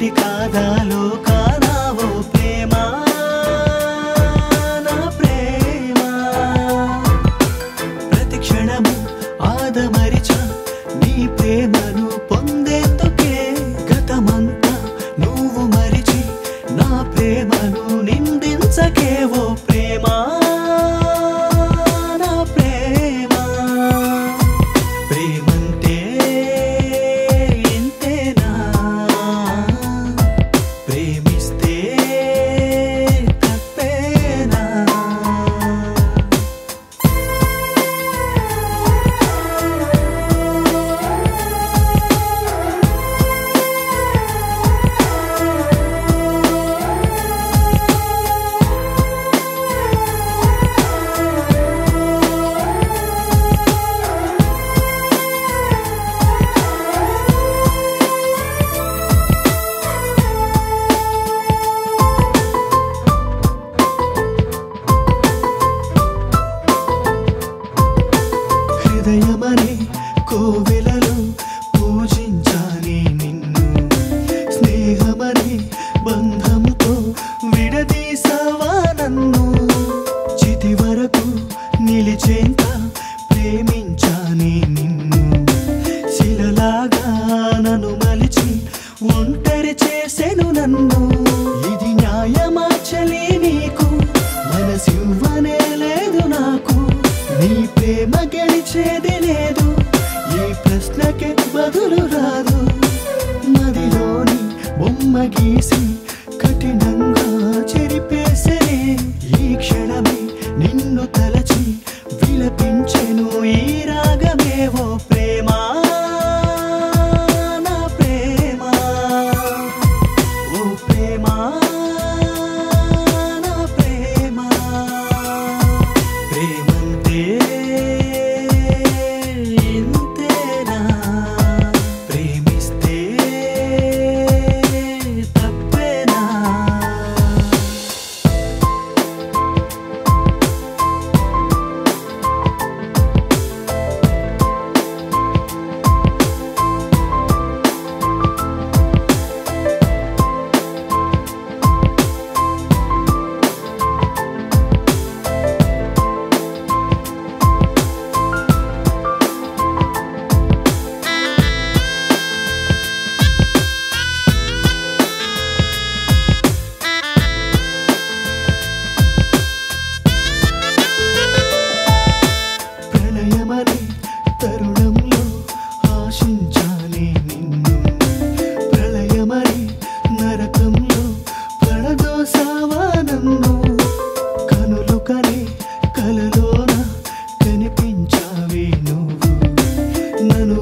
ఒకటి కాదా లోకానా ఓ ప్రేమ నా ప్రేమ ప్రతి క్షణము ఆదమరిచా నీ ప్రేమను పొందేందుకే గతమంతా నువ్వు మరిచి నా ప్రేమను నిందించకే ఓ ప్రేమ నా ప్రేమ ప్రేమంటే ఇంతేనా ప్రేమిస్తే తప్పేనా హృదయమనే కోవెలలో పూజించాని నిన్ను స్నేహమనే బంధముతో విడదీసావా నన్ను చితి వరకు నిలిచేంత ప్రేమించాని నిన్ను శిలలాగా నన్ను మలిచి ఒంటరి చేసెను నన్ను ఇది న్యాయమా చలి నీకు మనసివ్వనే లేదు నాకు నీ ప్రేమ గెలిచేది లేదు ఈ ప్రశ్నకే బదులు రాదు మదిలోని బొమ్మ గీసి కఠినంగా చెరిపేసే ఈ క్షణమే నిన్ను తలచి విలపించెను ఈ రాగమే ఓ ప్రేమ నా ప్రేమ ఓ ప్రేమ నా ప్రేమ ప్రేమంతే ఇంతేనా ప్రేమిస్తే తప్పేనా ప్రళయమనే తరుణంలో ఆశించాని నిన్ను ప్రళయమనే నరకంలో పడదోసావా నన్ను కనులు కనే కలలోన కనిపించావి నువ్వు నన్ను